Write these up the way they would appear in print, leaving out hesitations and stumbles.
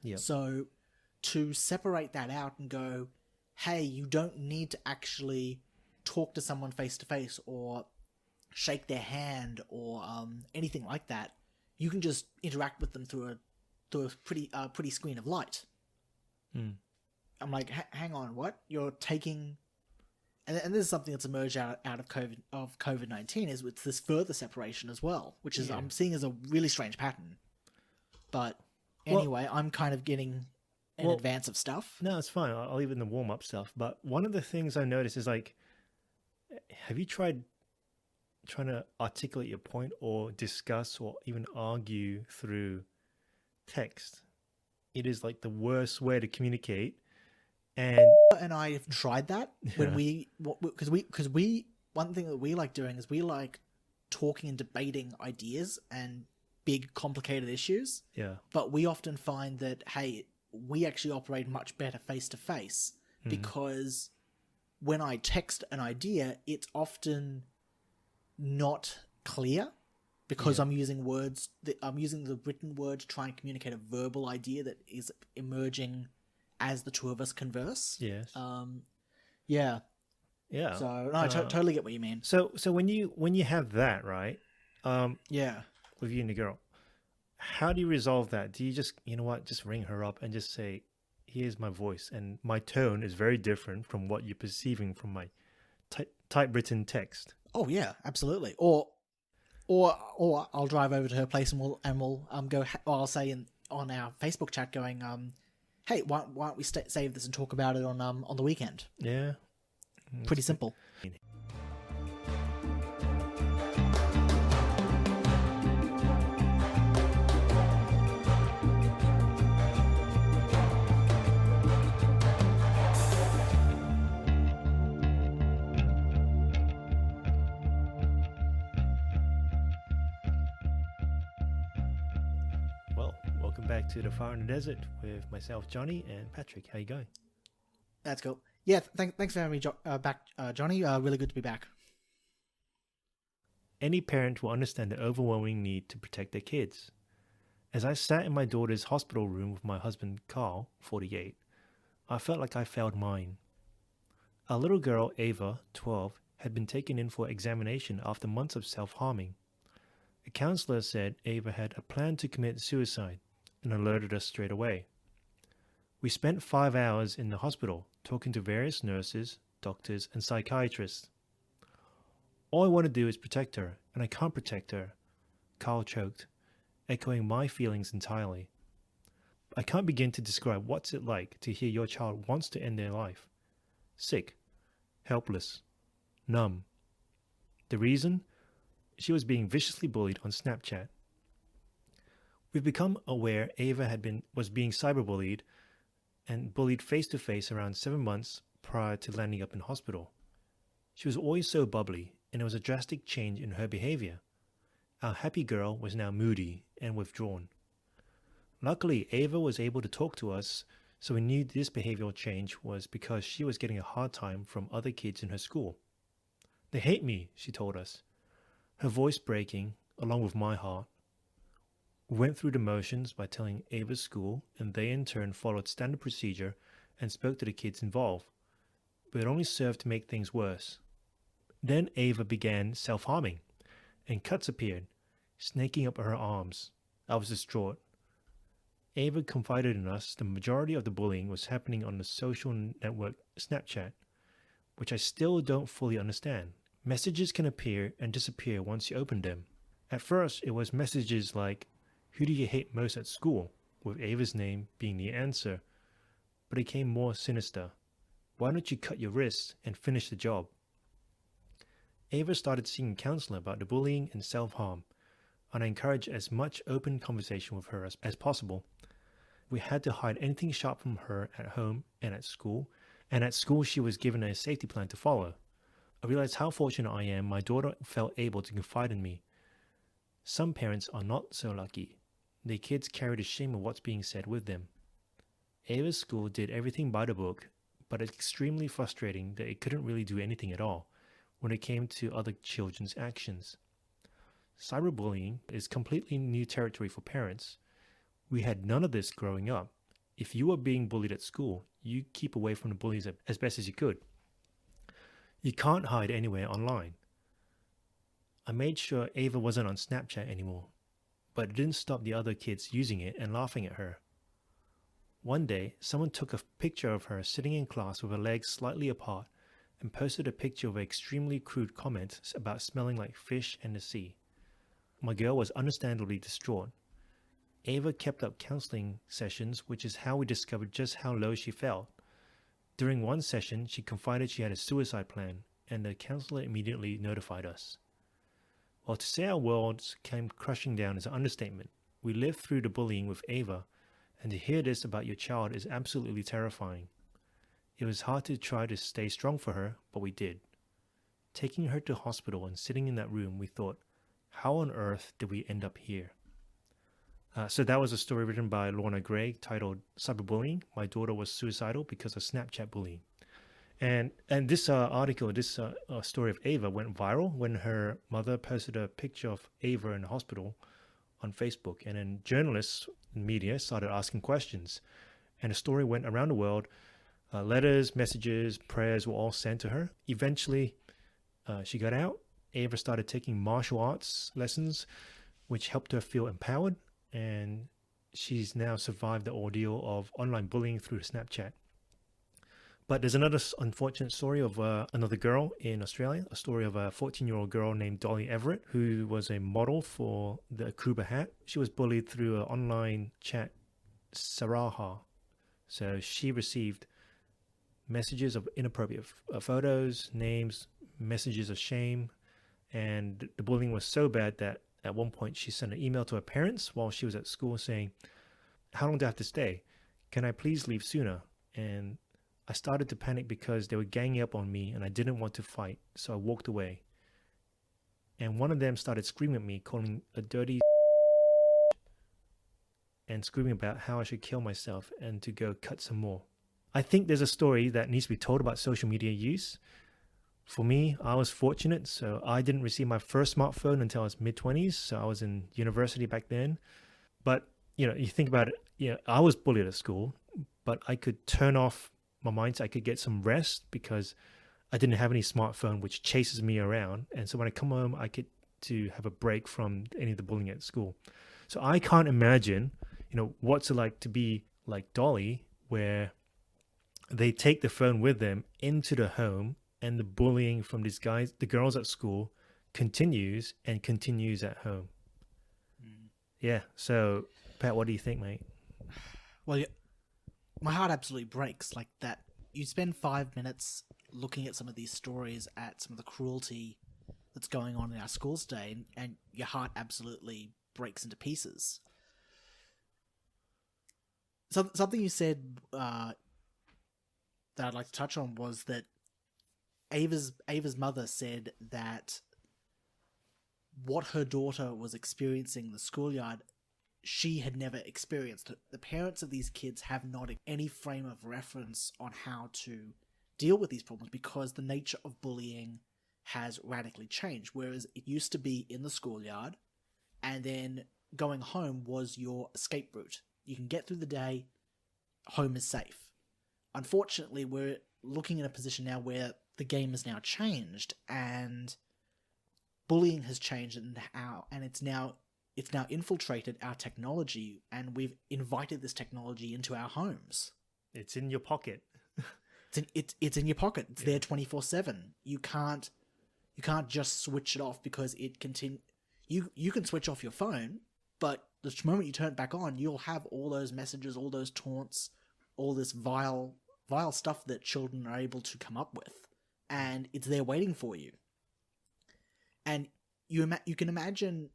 Yep. So to separate that out and go, hey, you don't need to actually talk to someone face to face or shake their hand or anything like that. You can just interact with them through a pretty screen of light. Mm. I'm like, hang on, what? You're taking, and this is something that's emerged out of COVID-19 is with this further separation as well, which is I'm seeing as a really strange pattern. But anyway, I'm kind of getting in advance of stuff. No, it's fine. I'll leave it in the warm up stuff. But one of the things I noticed is like, have you tried trying to articulate your point or discuss or even argue through text? It is like the worst way to communicate. And I have tried that when because we one thing that we like doing is we like talking and debating ideas and big complicated issues. Yeah. But we often find that, hey, we actually operate much better face to face because when I text an idea, it's often not clear because I'm using words. I'm using the written word to try and communicate a verbal idea that is emerging as the two of us converse. Yes. Yeah. Yeah. So no, I totally get what you mean. So when you have that, right? Yeah. With you and the girl, how do you resolve that? Do you just, you know what, just ring her up and just say, here's my voice and my tone is very different from what you're perceiving from my typewritten text. Oh yeah, absolutely. Or I'll drive over to her place and we'll go. Or I'll say on our Facebook chat going, hey, why don't we save this and talk about it on the weekend? Yeah. Pretty simple. Well, welcome back to the Fire in the Desert with myself, Johnny, and Patrick. How you going? That's cool. Yeah, thanks for having me back, Johnny. Really good to be back. Any parent will understand the overwhelming need to protect their kids. As I sat in my daughter's hospital room with my husband, Carl, 48, I felt like I failed mine. Our little girl, Ava, 12, had been taken in for examination after months of self-harming. A counselor said Ava had a plan to commit suicide and alerted us straight away. We spent 5 hours in the hospital talking to various nurses, doctors, and psychiatrists. All I want to do is protect her, and I can't protect her. Carl choked, echoing my feelings entirely. I can't begin to describe what's it like to hear your child wants to end their life. Sick, helpless, numb. The reason? She was being viciously bullied on Snapchat. We've become aware Ava was being cyberbullied and bullied face-to-face around 7 months prior to landing up in hospital. She was always so bubbly, and it was a drastic change in her behavior. Our happy girl was now moody and withdrawn. Luckily, Ava was able to talk to us, so we knew this behavioral change was because she was getting a hard time from other kids in her school. They hate me, she told us, her voice breaking, along with my heart. We went through the motions by telling Ava's school, and they in turn followed standard procedure and spoke to the kids involved, but it only served to make things worse. Then Ava began self-harming, and cuts appeared, snaking up her arms. I was distraught. Ava confided in us the majority of the bullying was happening on the social network Snapchat, which I still don't fully understand. Messages can appear and disappear once you open them. At first, it was messages like, "Who do you hate most at school?" with Ava's name being the answer, but it became more sinister. "Why don't you cut your wrists and finish the job?" Ava started seeing a counselor about the bullying and self-harm, and I encouraged as much open conversation with her as possible. We had to hide anything sharp from her at home and at school she was given a safety plan to follow. I realized how fortunate I am my daughter felt able to confide in me. Some parents are not so lucky. Their kids carry the shame of what's being said with them. Ava's school did everything by the book, but it's extremely frustrating that it couldn't really do anything at all when it came to other children's actions. Cyberbullying is completely new territory for parents. We had none of this growing up, if you were being bullied at school, you keep away from the bullies as best as you could. You can't hide anywhere online. I made sure Ava wasn't on Snapchat anymore, but it didn't stop the other kids using it and laughing at her. One day, someone took a picture of her sitting in class with her legs slightly apart and posted a picture of extremely crude comments about smelling like fish and the sea. My girl was understandably distraught. Ava kept up counseling sessions, which is how we discovered just how low she felt. During one session, she confided she had a suicide plan, and the counselor immediately notified us. Well, to say our worlds came crushing down is an understatement. We lived through the bullying with Ava, and to hear this about your child is absolutely terrifying. It was hard to try to stay strong for her, but we did. Taking her to hospital and sitting in that room, we thought, how on earth did we end up here? So that was a story written by Lorna Gray titled Cyberbullying. My daughter was suicidal because of Snapchat bullying. And this article, this story of Ava went viral when her mother posted a picture of Ava in the hospital on Facebook. And then journalists and media started asking questions. And the story went around the world. Letters, messages, prayers were all sent to her. Eventually, she got out. Ava started taking martial arts lessons, which helped her feel empowered. And she's now survived the ordeal of online bullying through Snapchat. But there's another unfortunate story of another girl in Australia, a story of a 14-year-old girl named Dolly Everett, who was a model for the Akuba hat. She was bullied through an online chat, Saraha. So she received messages of inappropriate photos, names, messages of shame, and the bullying was so bad that at one point she sent an email to her parents while she was at school saying, how long do I have to stay? Can I please leave sooner? And I started to panic because they were ganging up on me and I didn't want to fight, so I walked away. And one of them started screaming at me, calling a dirty and screaming about how I should kill myself and to go cut some more. I think there's a story that needs to be told about social media use. For me, I was fortunate, so I didn't receive my first smartphone until I was mid-20s, so I was in university back then. But, you think about it, I was bullied at school, but I could turn off my mind so I could get some rest because I didn't have any smartphone which chases me around. And so when I come home, I get to have a break from any of the bullying at school. So I can't imagine, what's it like to be like Dolly, where they take the phone with them into the home and the bullying from these guys, the girls at school, continues at home. Yeah. So, Pat, what do you think, mate? Well, my heart absolutely breaks like that. You spend 5 minutes looking at some of these stories, at some of the cruelty that's going on in our schools today, and your heart absolutely breaks into pieces. So, something you said that I'd like to touch on was that Ava's mother said that what her daughter was experiencing in the schoolyard, she had never experienced. The parents of these kids have not any frame of reference on how to deal with these problems because the nature of bullying has radically changed. Whereas it used to be in the schoolyard, and then going home was your escape route. You can get through the day, home is safe. Unfortunately, we're looking in a position now where the game has now changed and bullying has changed, and it's now infiltrated our technology, and we've invited this technology into our homes. It's in your pocket. It's in your pocket. It's there 24/7. You can't just switch it off because it you can switch off your phone, but the moment you turn it back on, you'll have all those messages, all those taunts, all this vile stuff that children are able to come up with, and it's there waiting for you. And you can imagine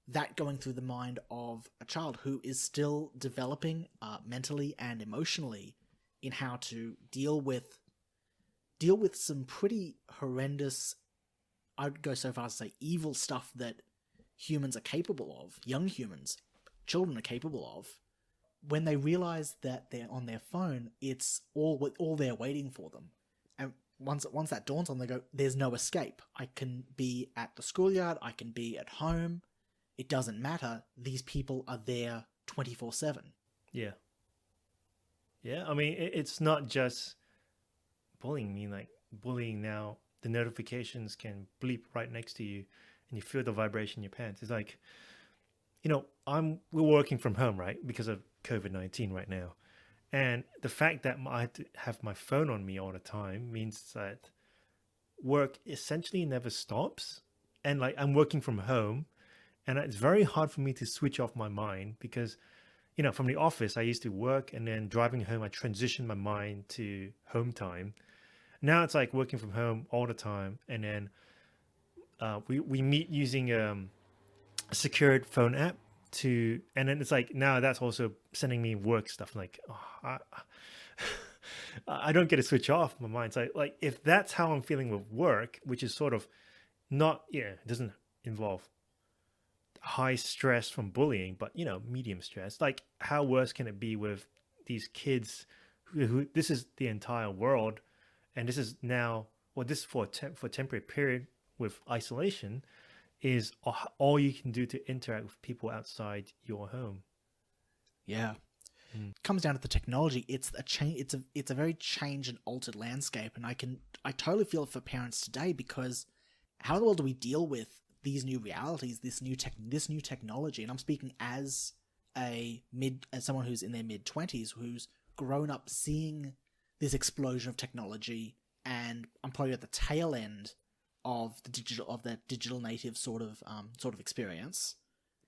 that going through the mind of a child who is still developing mentally and emotionally in how to deal with some pretty horrendous, I'd go so far as to say evil stuff that humans are capable of, young humans, children are capable of. When they realize that they're on their phone, it's all there waiting for them. And once that dawns on them, they go, there's no escape. I can be at the schoolyard, I can be at home. It doesn't matter. These people are there 24/7. Yeah. Yeah, I mean, it's not just bullying. I mean, like bullying now, the notifications can bleep right next to you, and you feel the vibration in your pants. It's like, we're working from home, right, because of COVID-19 right now, and the fact that I have to have my phone on me all the time means that work essentially never stops, and like I'm working from home, and it's very hard for me to switch off my mind because from the office, I used to work and then driving home, I transitioned my mind to home time. Now it's like working from home all the time. And then we meet using a secured phone app and then it's like now that's also sending me work stuff. Like, oh, I don't get to switch off my mind. So like, if that's how I'm feeling with work, which is sort of not, it doesn't involve high stress from bullying, but medium stress. Like, how worse can it be with these kids who this is the entire world, and this is now, well, this for for a temporary period with isolation is all you can do to interact with people outside your home. Yeah. Comes down to the technology. It's a change. It's a very changed and altered landscape, and I totally feel for parents today, because how in the world do we deal with these new realities, this new technology? And I'm speaking as someone who's in their mid-20s, who's grown up seeing this explosion of technology, and I'm probably at the tail end of the digital native sort of experience.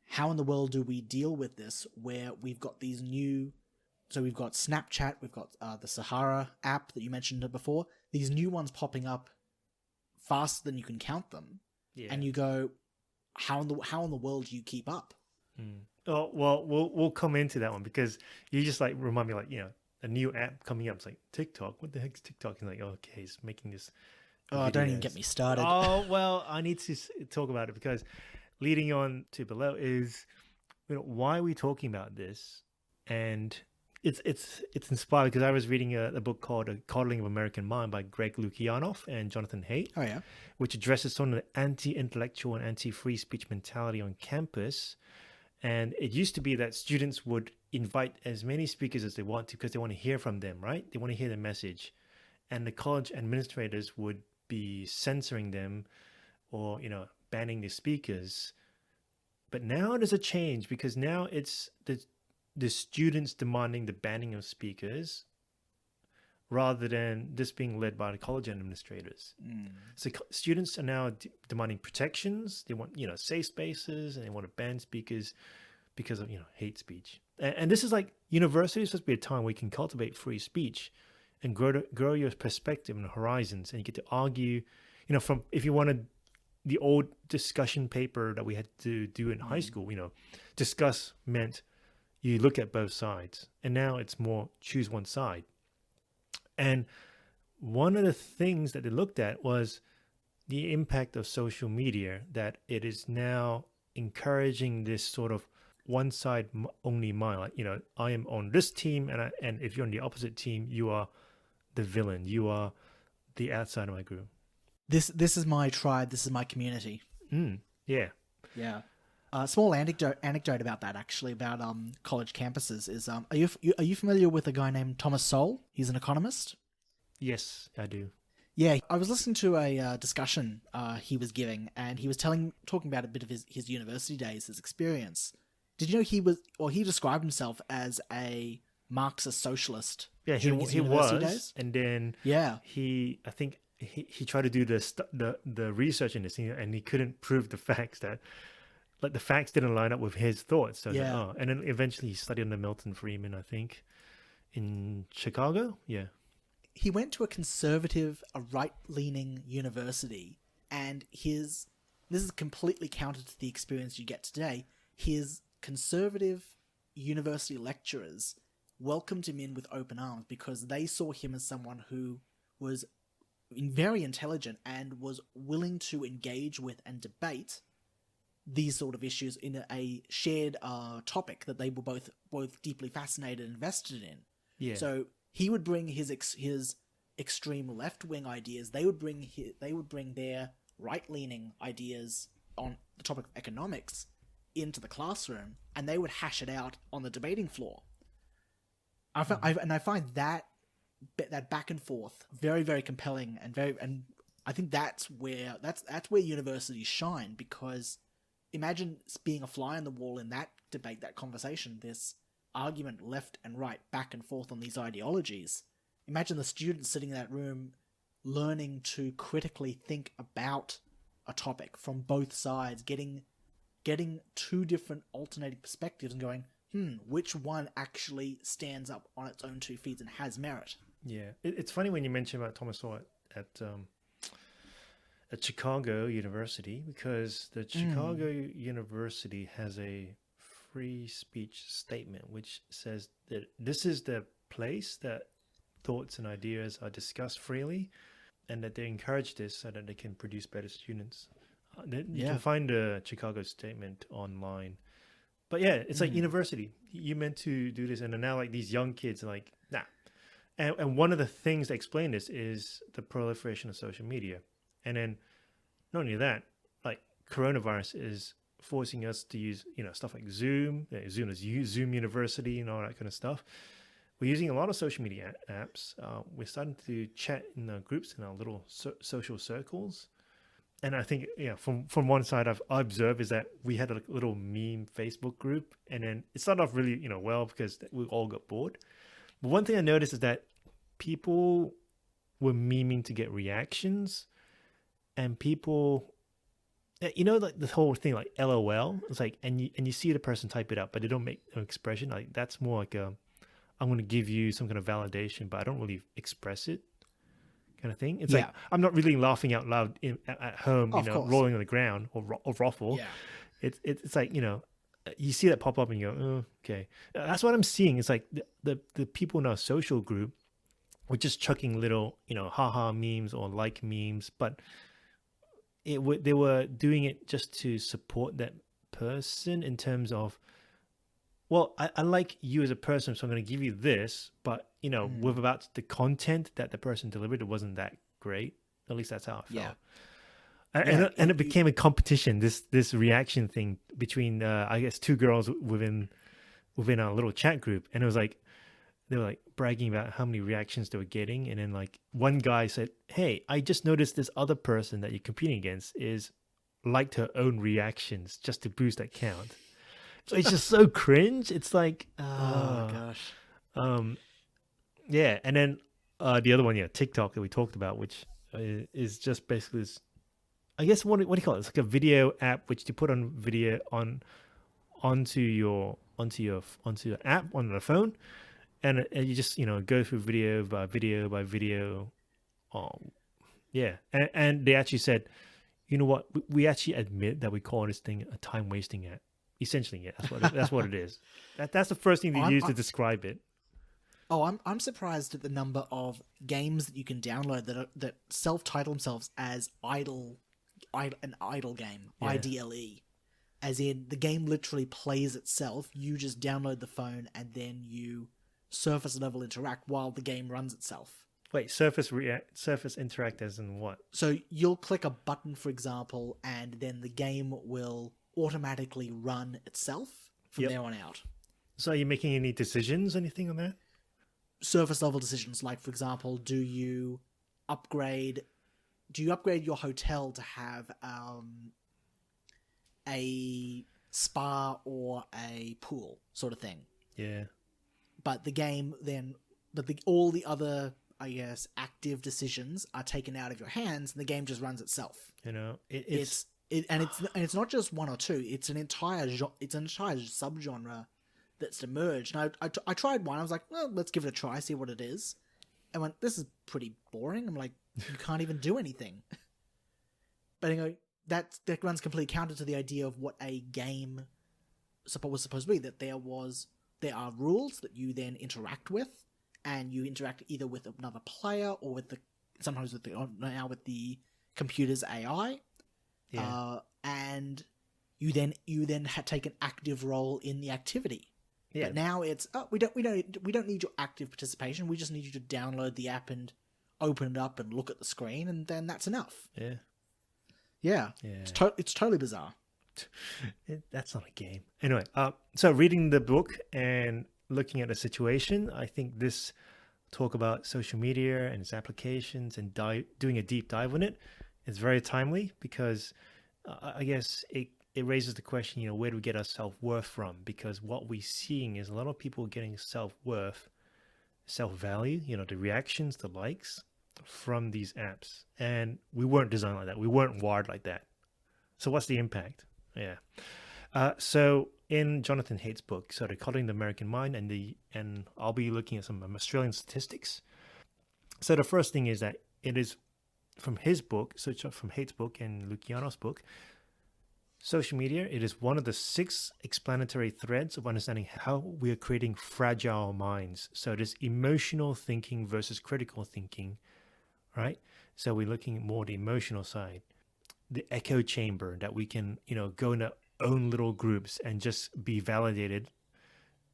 How in the world do we deal with this, where we've got these new, so we've got Snapchat, we've got the Sahara app that you mentioned before, these new ones popping up faster than you can count them, and you go, how in the world do you keep up? Oh well, we'll come into that one, because you just like remind me, like a new app coming up. It's like TikTok. What the heck's TikTok? And like, okay, it's making this. Oh, don't even get me started. Oh well, I need to talk about it, because leading on to below is, why are we talking about this? And it's inspired because I was reading a book called A Coddling of American Mind by Greg Lukianoff and Jonathan Haidt. Oh yeah. Which addresses some of the anti-intellectual and anti-free speech mentality on campus. And it used to be that students would invite as many speakers as they want to, because they want to hear from them, right? They want to hear the message. And the college administrators would be censoring them, or banning the speakers. But now there's a change, because now it's the students demanding the banning of speakers, rather than this being led by the college administrators. So students are now demanding protections. They want safe spaces, and they want to ban speakers because of hate speech. And this is like, university is supposed to be a time where you can cultivate free speech and grow your perspective and horizons, and you get to argue, from, if you wanted the old discussion paper that we had to do in high school, discuss meant you look at both sides, and now it's more choose one side. And one of the things that they looked at was the impact of social media, that it is now encouraging this sort of one side only mind. Like, I am on this team, and if you're on the opposite team, you are the villain. You are the outside of my group. This is my tribe. This is my community. Yeah. Yeah. Small anecdote about that, actually, about college campuses is, are you familiar with a guy named Thomas Sowell? He's an economist. Yes, I do. Yeah, I was listening to a discussion he was giving, and he was talking about a bit of his university days, his experience. Did you know he described himself as a Marxist socialist? Yeah, he was, days? And then I think he tried to do the research in this, and he couldn't prove the facts that. Like, the facts didn't line up with his thoughts. So and then eventually he studied under Milton Friedman, I think, in Chicago. Yeah. He went to a right-leaning university, and this is completely counter to the experience you get today. His conservative university lecturers welcomed him in with open arms, because they saw him as someone who was very intelligent and was willing to engage with and debate these sort of issues in a shared topic that they were both deeply fascinated and invested in. Yeah. So he would bring his extreme left-wing ideas. They would bring their right-leaning ideas on the topic of economics into the classroom, and they would hash it out on the debating floor. I find that back and forth very, very compelling, and I think that's where universities shine, because imagine being a fly on the wall in that debate, that conversation, this argument left and right, back and forth on these ideologies. Imagine the students sitting in that room learning to critically think about a topic from both sides, getting two different alternating perspectives and going, which one actually stands up on its own 2 feet and has merit? Yeah, it's funny when you mention about Thomas Sowell at Chicago University, because the Chicago University has a free speech statement which says that this is the place that thoughts and ideas are discussed freely, and that they encourage this so that they can produce better students. You can find the Chicago statement online. But yeah, it's like university. You meant to do this, and now like these young kids are like, nah. And one of the things that explain this is the proliferation of social media. And then not only that, like coronavirus is forcing us to use, stuff like Zoom. Zoom is Zoom University and all that kind of stuff. We're using a lot of social media apps. We're starting to chat in our groups, in our little social circles. And I think, from one side I've observed is that we had a little meme Facebook group, and then it started off really, well, because we all got bored. But one thing I noticed is that people were memeing to get reactions, and people, like the whole thing, like LOL. It's like, and you see the person type it up, but they don't make an expression. Like that's more like I'm going to give you some kind of validation, but I don't really express it, kind of thing. It's like I'm not really laughing out loud at home, rolling on the ground or ruffle. Yeah. It's like, you see that pop up and you go, oh, okay. That's what I'm seeing. It's like the people in our social group were just chucking little, haha memes or like memes, but they were doing it just to support that person in terms of, well, I like you as a person, so I'm going to give you this, but, with about the content that the person delivered, it wasn't that great. At least that's how I felt. Yeah. And it became a competition, this reaction thing between, I guess, 2 girls within our little chat group. And it was like, they were like bragging about how many reactions they were getting. And then like one guy said, hey, I just noticed this other person that you're competing against is liked her own reactions just to boost that count. It's just so cringe. It's like, gosh. Yeah. And then the other one, TikTok that we talked about, which is just basically this, I guess, what do you call it? It's like a video app which you put on video onto your app on the phone, and you just go through video by video by video. And they actually said, you know what? We actually admit that we call this thing a time wasting app. Essentially, yeah, that's what it is. That's the first thing they use to describe it. Oh, I'm surprised at the number of games that you can download that self-title themselves as an idle game, IDLE, as in the game literally plays itself. You just download the phone and then you surface level interact while the game runs itself. Wait, surface interact as in what? So you'll click a button, for example, and then the game will automatically run itself from there on out. So are you making any decisions, anything on that? Surface level decisions, like, for example, do you upgrade your hotel to have a spa or a pool sort of thing? Yeah. But the game then, all the other, I guess, active decisions are taken out of your hands, and the game just runs itself. It's not just one or two. It's an entire subgenre that's emerged. And I tried one. I was like, well, let's give it a try, see what it is. I went, this is pretty boring. I'm like, you can't even do anything. But that runs completely counter to the idea of what a game was supposed to be. That there are rules that you then interact with, and you interact either with another player or sometimes with the computer's AI. Yeah. And you then take an active role in the activity. Yeah. But now it's we don't need your active participation. We just need you to download the app and open it up and look at the screen, and then that's enough. Yeah. Yeah. It's totally bizarre. That's not a game. Anyway, so reading the book, and looking at the situation, I think this talk about social media and its applications and doing a deep dive on it is very timely because I guess it raises the question, where do we get our self-worth from? Because what we're seeing is a lot of people getting self-worth, self-value, the reactions, the likes from these apps. And we weren't designed like that. We weren't wired like that. So what's the impact? Yeah. So in Jonathan Haidt's book, so Decoding the American Mind, and I'll be looking at some Australian statistics. So the first thing is that it is from his book, so from Haidt's book and Luciano's book, social media, it is one of the 6 explanatory threads of understanding how we are creating fragile minds. So this emotional thinking versus critical thinking, right? So we're looking at more the emotional side, the echo chamber that we can, go in our own little groups and just be validated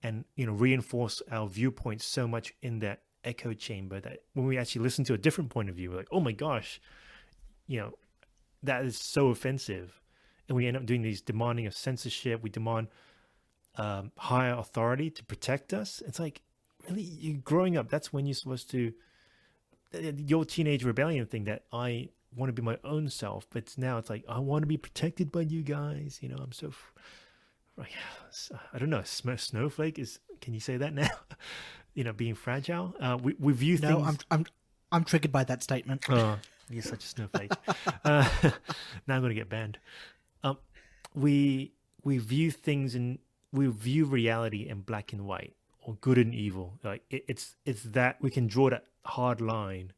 and, reinforce our viewpoints so much in that echo chamber that when we actually listen to a different point of view, we're like, oh my gosh, that is so offensive. And we end up doing these demanding of censorship. We demand higher authority to protect us. It's like, really, you growing up, that's when you're supposed to, your teenage rebellion thing that I want to be my own self. But now it's like, I want to be protected by you guys. I'm so, I don't know, snowflake is, can you say that now? Being fragile. We view things. No, I'm triggered by that statement. Oh, you're such a snowflake. Now I'm going to get banned. We view things we view reality in black and white or good and evil. Like it's that we can draw that hard line.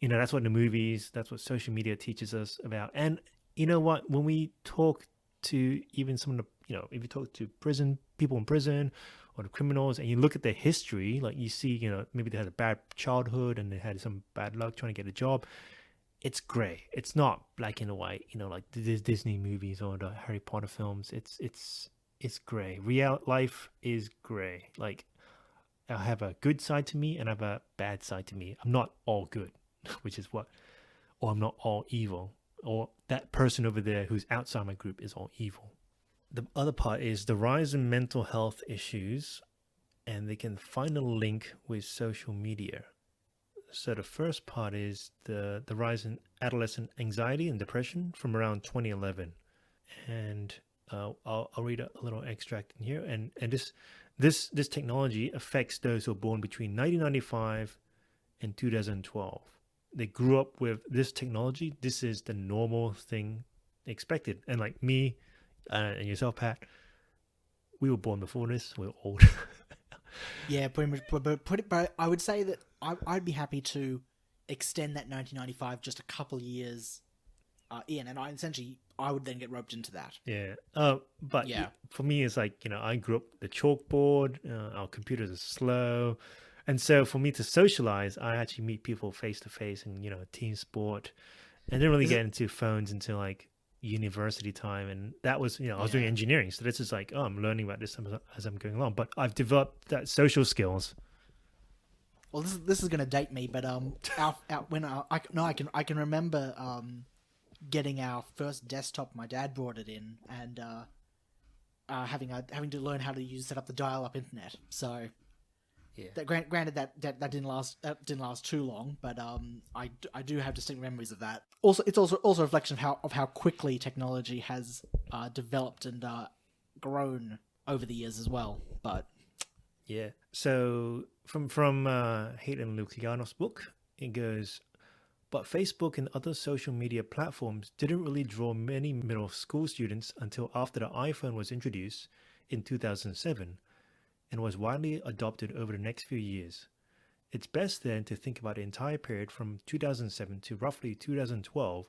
That's what the movies, that's what social media teaches us about. And you know what? When we talk to even some of the, if you talk to people in prison or the criminals, and you look at their history, like you see, maybe they had a bad childhood and they had some bad luck trying to get a job. It's gray. It's not black and white, like the Disney movies or the Harry Potter films. It's gray. Real life is gray. Like I have a good side to me and I have a bad side to me. I'm not all good, which is or I'm not all evil, or that person over there who's outside my group is all evil. The other part is the rise in mental health issues, and they can find a link with social media. So the first part is the rise in adolescent anxiety and depression from around 2011, and I'll read a little extract in here. And this technology affects those who are born between 1995 and 2012. They grew up with this technology. This is the normal thing expected. And like me and yourself, Pat, we were born before this. We're old. Yeah, pretty much. But I would say that I'd be happy to extend that 1995 just a couple years in, and I would then get roped into that. Yeah. But yeah, for me, it's like, I grew up the chalkboard. Our computers are slow. And so for me to socialize, I actually meet people face to face and, team sport. And didn't really get into phones until like university time. And that was, I was doing engineering. So this is like, I'm learning about this as I'm going along. But I've developed that social skills. Well, this is going to date me, but I can remember getting our first desktop. My dad brought it in, and having to learn how to set up the dial-up internet. So, yeah. Granted that didn't last too long, but I do have distinct memories of that. Also, it's also a reflection of how quickly technology has developed and grown over the years as well. But yeah, so from Haidt and Luciano's book, it goes, but Facebook and other social media platforms didn't really draw many middle school students until after the iPhone was introduced in 2007 and was widely adopted over the next few years. It's best then to think about the entire period from 2007 to roughly 2012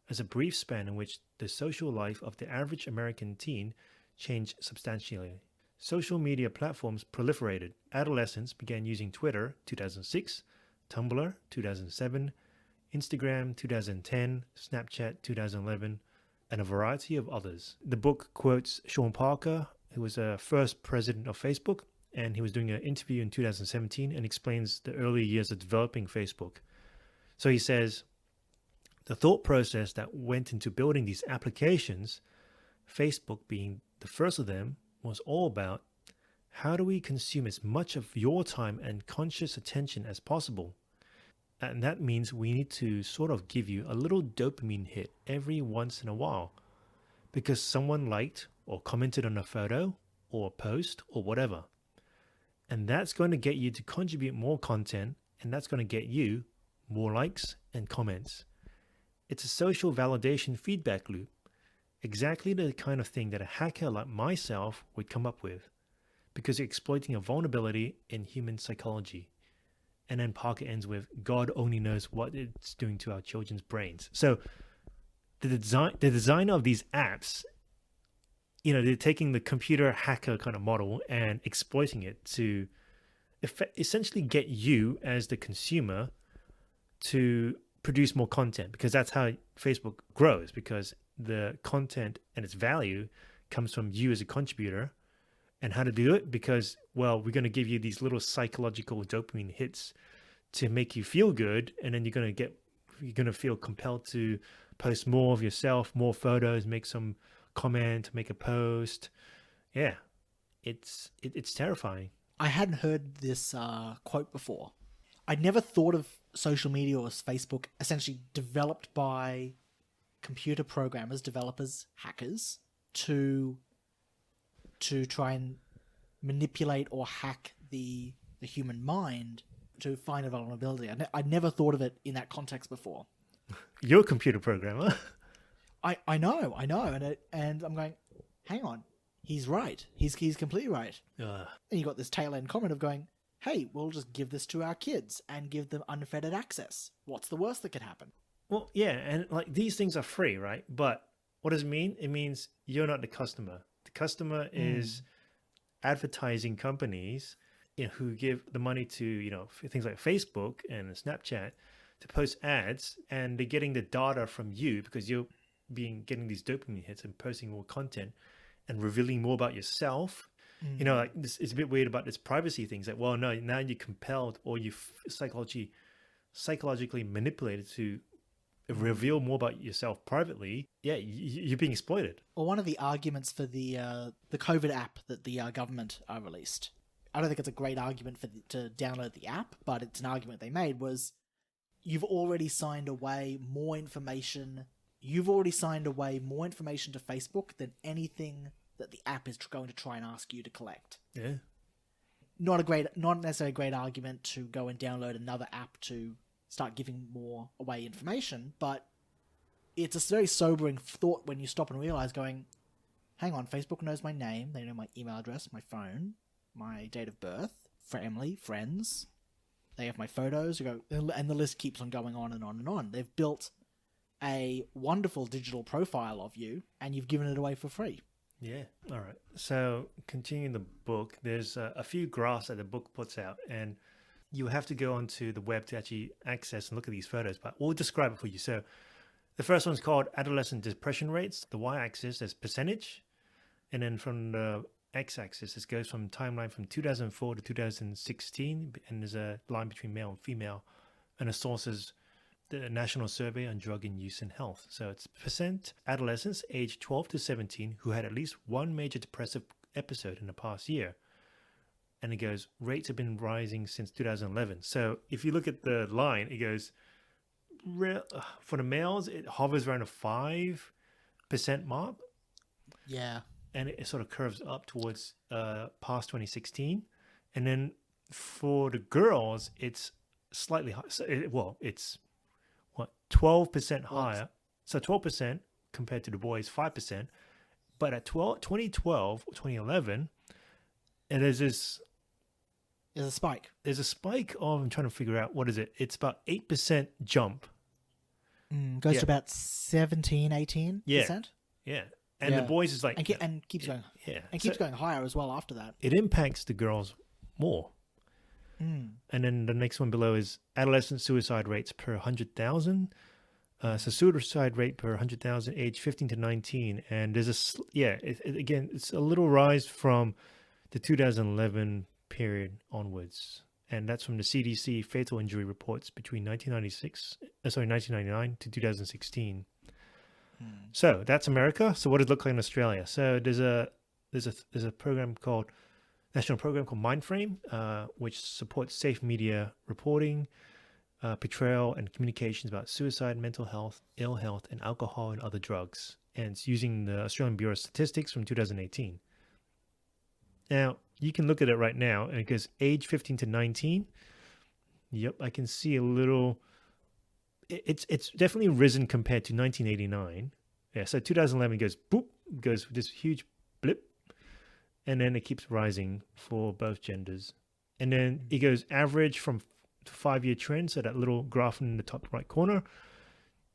as a brief span in which the social life of the average American teen changed substantially. Social media platforms proliferated. Adolescents began using Twitter 2006, Tumblr 2007, Instagram 2010, Snapchat 2011, and a variety of others. The book quotes Sean Parker, who was a first president of Facebook, and he was doing an interview in 2017 and explains the early years of developing Facebook. So he says, the thought process that went into building these applications, Facebook being the first of them, was all about how do we consume as much of your time and conscious attention as possible? And that means we need to sort of give you a little dopamine hit every once in a while because someone liked or commented on a photo or a post or whatever. And that's going to get you to contribute more content, and that's going to get you more likes and comments. It's a social validation feedback loop, exactly the kind of thing that a hacker like myself would come up with, because you're exploiting a vulnerability in human psychology. And then Parker ends with, God only knows what it's doing to our children's brains. So the design of these apps, they're taking the computer hacker kind of model and exploiting it to essentially get you as the consumer to produce more content, because that's how Facebook grows, because the content and its value comes from you as a contributor. And how to do it? Because, well, we're going to give you these little psychological dopamine hits to make you feel good, and then you're going to feel compelled to post more of yourself, more photos, make some comment, make a post. Yeah, it's terrifying. I hadn't heard this quote before. I'd never thought of social media or Facebook essentially developed by computer programmers, developers, hackers to try and manipulate or hack the human mind to find a vulnerability. I'd never thought of it in that context before. You're a computer programmer. I know, and I'm going, hang on, he's right. He's completely right. And you got this tail end comment of going, hey, we'll just give this to our kids and give them unfettered access. What's the worst that could happen? Well, yeah, and like these things are free, right? But what does it mean? It means you're not the customer. The customer is advertising companies, who give the money to, things like Facebook and Snapchat to post ads, and they're getting the data from you because you're getting these dopamine hits and posting more content and revealing more about yourself. Like this, it's a bit weird about this privacy things. Like, well, no, now you're compelled or you psychologically manipulated to reveal more about yourself privately. Yeah, you're being exploited. Well, one of the arguments for the COVID app that the government released, I don't think it's a great argument to download the app, but it's an argument they made, was you've already signed away more information. You've already signed away more information to Facebook than anything that the app is going to try and ask you to collect. Yeah. Not necessarily a great argument to go and download another app to start giving more away information, but it's a very sobering thought when you stop and realize going, hang on, Facebook knows my name, they know my email address, my phone, my date of birth, family, friends, they have my photos, and the list keeps on going on and on and on. They've built a wonderful digital profile of you, and you've given it away for free. Yeah. All right. So continuing the book, there's a few graphs that the book puts out, and you have to go onto the web to actually access and look at these photos, but we'll describe it for you. So the first one's called adolescent depression rates. The y-axis is percentage, and then from the x-axis, it goes from timeline from 2004 to 2016, and there's a line between male and female, and the source is the National Survey on Drug and Use in Health. So it's percent adolescents aged 12 to 17 who had at least one major depressive episode in the past year. And it goes, rates have been rising since 2011. So if you look at the line, it goes, for the males, it hovers around a 5% mark. Yeah. And it sort of curves up towards past 2016. And then for the girls, it's slightly higher. So it's 12% higher. So 12% compared to the boys, 5%. But at 2012 or 2011, and there's a spike. There's a spike of, I'm trying to figure out, what is it? It's about 8% jump. Goes to about 17, 18%. Yeah. And the boys is like... And keeps going. Yeah. And keeps going higher as well after that. It impacts the girls more. And then the next one below is adolescent suicide rates per 100,000. So suicide rate per 100,000, age 15 to 19. And there's again, it's a little rise from the 2011 period onwards. And that's from the CDC fatal injury reports between 1999 to 2016. So that's America. So what does it look like in Australia? So there's a program called national program called Mindframe, which supports safe media reporting, portrayal, and communications about suicide, mental health, ill health, and alcohol and other drugs. And it's using the Australian Bureau of Statistics from 2018. Now, you can look at it right now, and it goes age 15 to 19. Yep, I can see a little. It's definitely risen compared to 1989. Yeah, so 2011 goes boop, goes this huge blip, and then it keeps rising for both genders. And then it goes average from 5-year trend, so that little graph in the top right corner.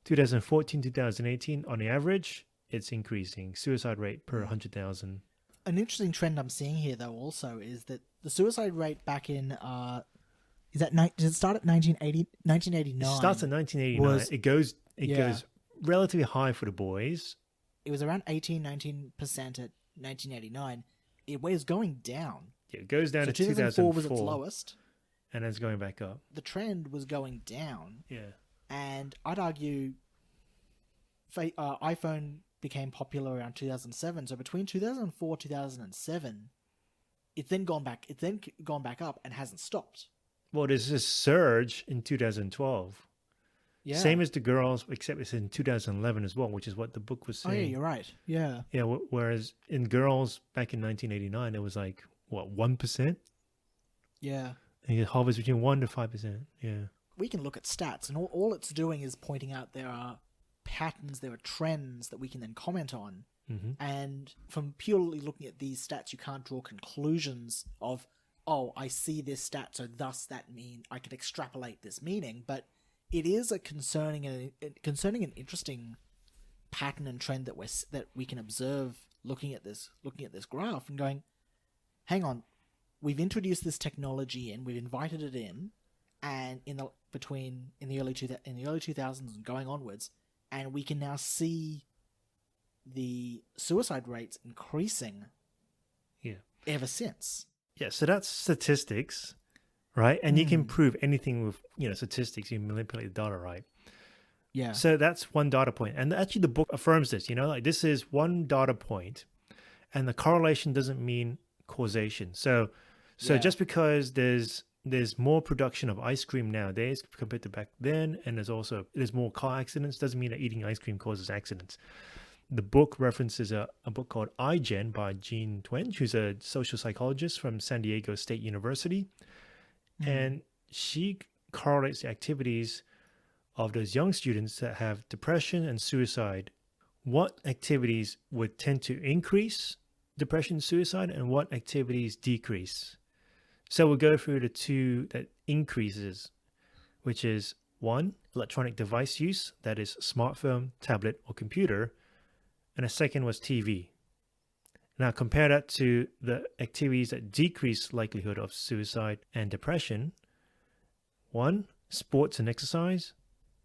2014, 2018, on the average, it's increasing. Suicide rate per 100,000. An interesting trend I'm seeing here, though, also is that the suicide rate back in does it start at 1989? It starts at 1989. It goes relatively high for the boys. It was around 19% at 1989. It was going down. Yeah, it goes down to 2004 was its lowest. And then it's going back up. The trend was going down. Yeah. And I'd argue iPhone became popular around 2007. So between 2004 2007, it's then gone back up and hasn't stopped. Well, there's this surge in 2012. Yeah. Same as the girls, except it's in 2011 as well, which is what the book was saying. Oh, yeah, you're right. Yeah. Yeah, whereas in girls back in 1989, it was like, what, 1%? Yeah. And it hovers between 1 to 5%. Yeah. We can look at stats, and all it's doing is pointing out there are patterns, there are trends that we can then comment on. Mm-hmm. And from purely looking at these stats, you can't draw conclusions of, oh, I see this stat, so thus that mean I can extrapolate this meaning. But it is a concerning and interesting pattern and trend that we can observe looking at this graph and going, hang on, we've introduced this technology and we've invited it in, and in the early 2000s and going onwards, and we can now see the suicide rates increasing. Yeah. Ever since. Yeah, so that's statistics, right? And you can prove anything with, statistics. You manipulate the data, right? Yeah. So that's one data point. And actually the book affirms this, like this is one data point, and the correlation doesn't mean causation. So just because there's more production of ice cream nowadays compared to back then, and there's more car accidents, doesn't mean that eating ice cream causes accidents. The book references a book called iGen by Jean Twenge, who's a social psychologist from San Diego State University. And she correlates the activities of those young students that have depression and suicide. What activities would tend to increase depression and suicide, and what activities decrease? So we'll go through the two that increases, which is 1, electronic device use, that is smartphone, tablet, or computer. And the second was TV. Now compare that to the activities that decrease likelihood of suicide and depression. 1, sports and exercise.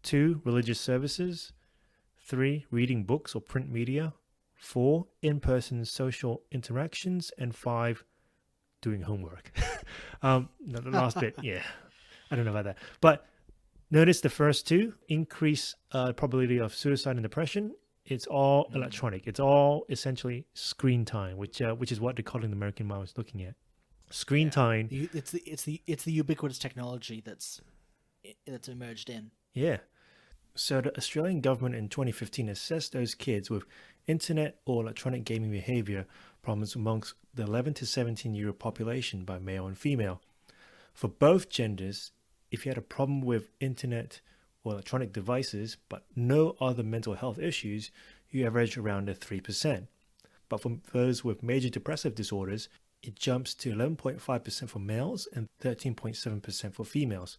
2, religious services. 3, reading books or print media. 4, in-person social interactions. And 5, doing homework. The last bit, yeah, I don't know about that. But notice the first two, increase probability of suicide and depression. It's all electronic. It's all essentially screen time, which is what the Coddling the American Mind was looking at. Screen time. It's the ubiquitous technology that's emerged in. Yeah. So the Australian government in 2015 assessed those kids with internet or electronic gaming behavior problems amongst the 11 to 17-year-old population by male and female. For both genders, if you had a problem with internet or electronic devices, but no other mental health issues, you average around 3%. But for those with major depressive disorders, it jumps to 11.5% for males and 13.7% for females.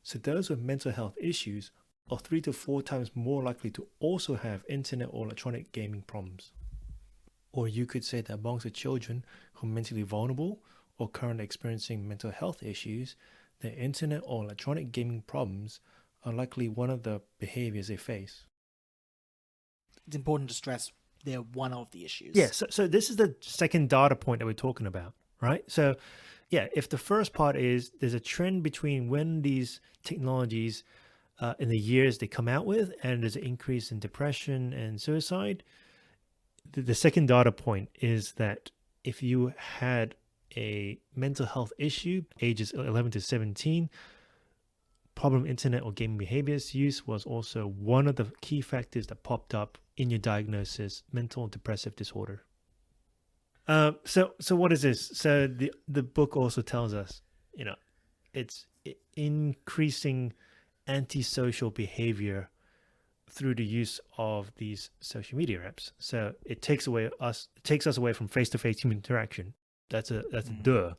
So those with mental health issues are 3 to 4 times more likely to also have internet or electronic gaming problems. Or you could say that amongst the children who are mentally vulnerable or currently experiencing mental health issues, their internet or electronic gaming problems are likely one of the behaviors they face. It's important to stress they're one of the issues. Yeah, so this is the second data point that we're talking about, right? So yeah, if the first part is there's a trend between when these technologies in the years they come out with, and there's an increase in depression and suicide, the second data point is that if you had a mental health issue, ages 11 to 17. Problem internet or gaming behaviors use was also one of the key factors that popped up in your diagnosis, mental depressive disorder. So what is this? So the book also tells us, it's increasing antisocial behavior through the use of these social media apps. So it takes us away from face-to-face human interaction. That's a duh.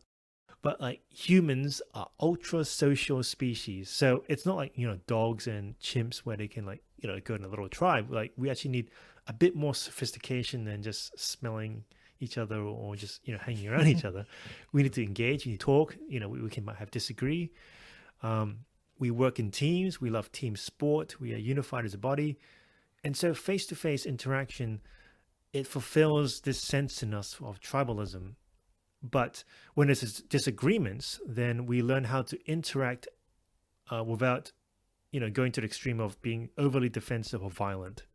But like humans are ultra social species. So it's not like, dogs and chimps where they can go in a little tribe. Like we actually need a bit more sophistication than just smelling each other or just, hanging around each other. We need to engage, we need to talk, we can might have disagree. We work in teams, we love team sport, we are unified as a body. And so face-to-face interaction, it fulfills this sense in us of tribalism. But when there's disagreements, then we learn how to interact without, going to the extreme of being overly defensive or violent,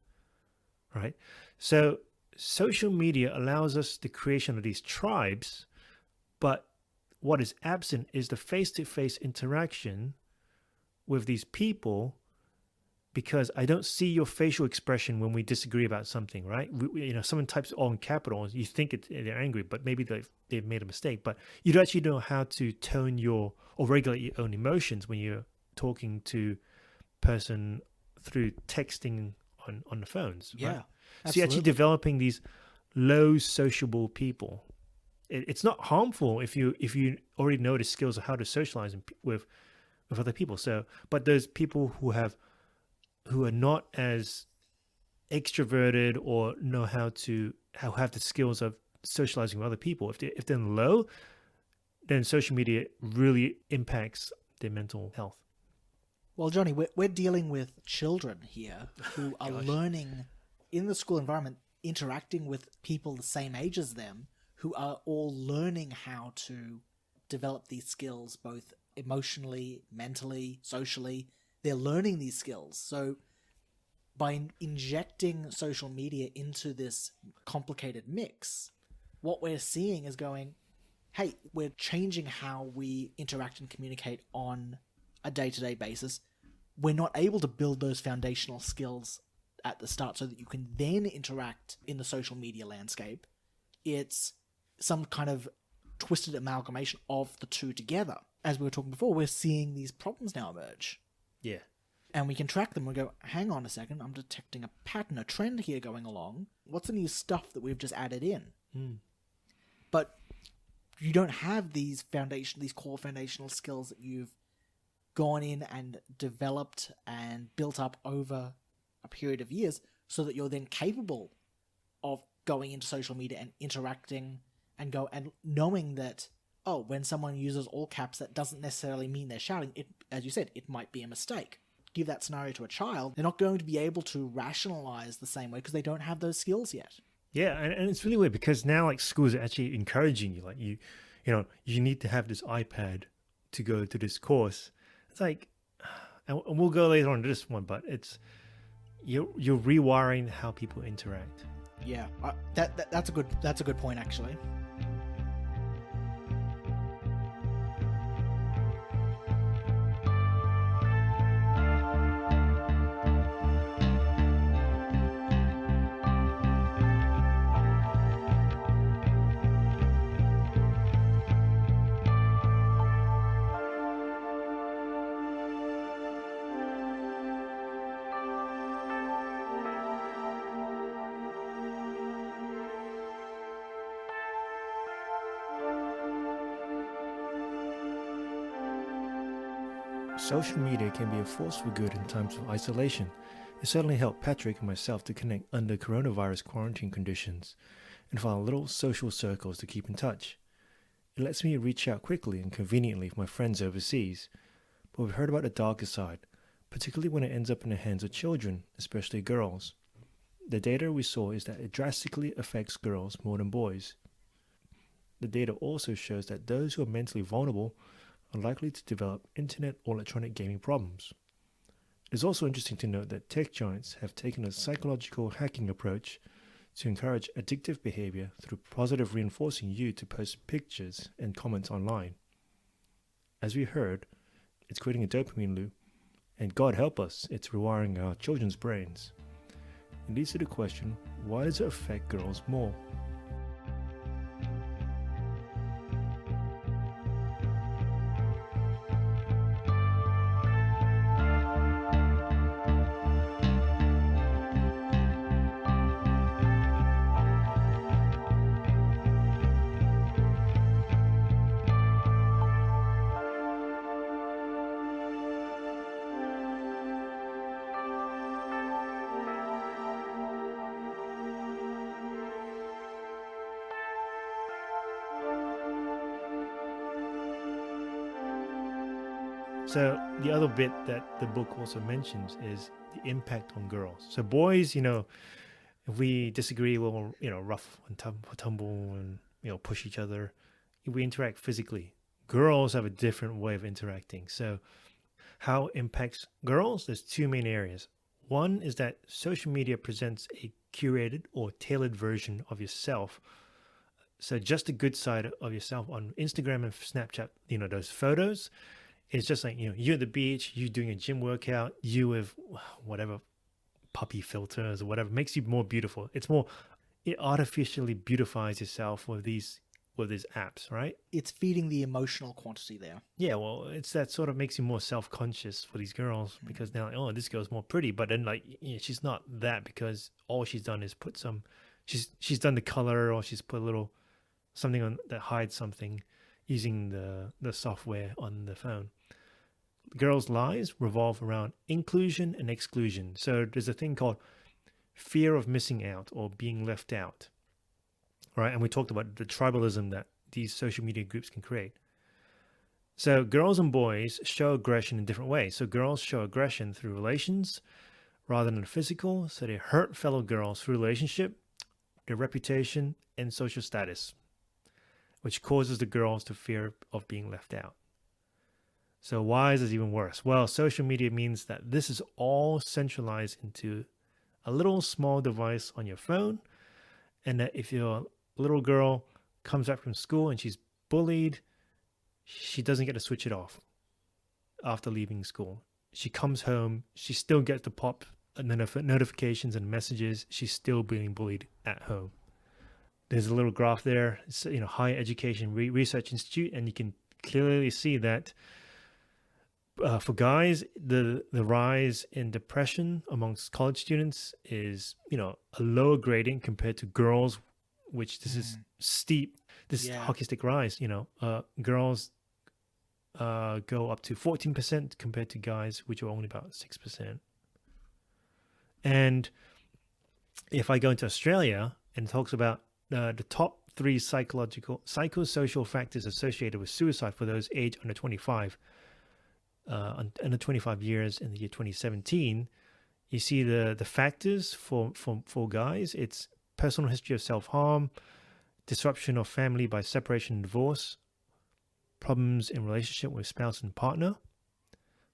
right? So social media allows us the creation of these tribes, but what is absent is the face-to-face interaction with these people, because I don't see your facial expression when we disagree about something, right? Someone types all in capitals, you think they're angry, but maybe they've made a mistake. But you don't actually know how to tone or regulate your own emotions when you're talking to person through texting on the phones. Yeah, right? absolutely. So you're actually developing these low sociable people. It's not harmful if you already know the skills of how to socialize with other people. So, but those people who are not as extroverted or know how have the skills of socializing with other people, if they're low, then social media really impacts their mental health. Well, Johnny, we're dealing with children here who are learning in the school environment, interacting with people the same age as them, who are all learning how to develop these skills, both emotionally, mentally, socially. They're learning these skills. So by injecting social media into this complicated mix, what we're seeing is going, hey, we're changing how we interact and communicate on a day-to-day basis. We're not able to build those foundational skills at the start so that you can then interact in the social media landscape. It's some kind of twisted amalgamation of the two together. As we were talking before, we're seeing these problems now emerge. Yeah. And we can track them. We go, hang on a second, I'm detecting a pattern, a trend here going along. What's the new stuff that we've just added in? But you don't have these core foundational skills that you've gone in and developed and built up over a period of years so that you're then capable of going into social media and interacting and knowing that, when someone uses all caps, that doesn't necessarily mean they're shouting. It, as you said, it might be a mistake. Give that scenario to a child, they're not going to be able to rationalize the same way because they don't have those skills yet. Yeah, and it's really weird because now like schools are actually encouraging you, like you need to have this iPad to go to this course. It's like, and we'll go later on to this one, but it's you're rewiring how people interact. Yeah, that's a good point actually. Social media can be a force for good in times of isolation. It certainly helped Patrick and myself to connect under coronavirus quarantine conditions and find little social circles to keep in touch. It lets me reach out quickly and conveniently with my friends overseas, but we've heard about the darker side, particularly when it ends up in the hands of children, especially girls. The data we saw is that it drastically affects girls more than boys. The data also shows that those who are mentally vulnerable are likely to develop internet or electronic gaming problems. It is also interesting to note that tech giants have taken a psychological hacking approach to encourage addictive behavior through positive reinforcing you to post pictures and comments online. As we heard, it's creating a dopamine loop, and God help us, it's rewiring our children's brains. It leads to the question, why does it affect girls more? So the other bit that the book also mentions is the impact on girls. So boys, if we disagree, we'll, rough and tumble and, push each other. We interact physically. Girls have a different way of interacting. So how it impacts girls? There's two main areas. One is that social media presents a curated or tailored version of yourself. So just the good side of yourself on Instagram and Snapchat, those photos. It's just like, you're at the beach, you doing a gym workout, you with whatever puppy filters or whatever makes you more beautiful. It artificially beautifies yourself with these apps, right? It's feeding the emotional quantity there. Yeah, well, it's that sort of makes you more self-conscious for these girls because they're like, oh, this girl's more pretty. But then she's not that because all she's done is put she's done the color or she's put a little something on that hides something using the software on the phone. Girls' lives revolve around inclusion and exclusion. So there's a thing called fear of missing out or being left out, right? And we talked about the tribalism that these social media groups can create. So girls and boys show aggression in different ways. So girls show aggression through relations rather than physical. So they hurt fellow girls through relationship, their reputation, and social status, which causes the girls to fear of being left out. So why is this even worse? Well, social media means that this is all centralized into a little small device on your phone, and that if your little girl comes back from school and she's bullied, she doesn't get to switch it off after leaving school. She comes home, she still gets the pop notifications and messages. She's still being bullied at home. There's a little graph there. It's, Higher Education Research Institute, and you can clearly see that for guys, the rise in depression amongst college students is, a lower grading compared to girls, which this is steep. This is hockey stick rise. Girls go up to 14% compared to guys, which are only about 6%. And if I go into Australia and it talks about the top 3 psychosocial factors associated with suicide for those aged under 25, under 25 years in the year 2017, you see the factors for guys. It's personal history of self-harm, disruption of family by separation and divorce, problems in relationship with spouse and partner.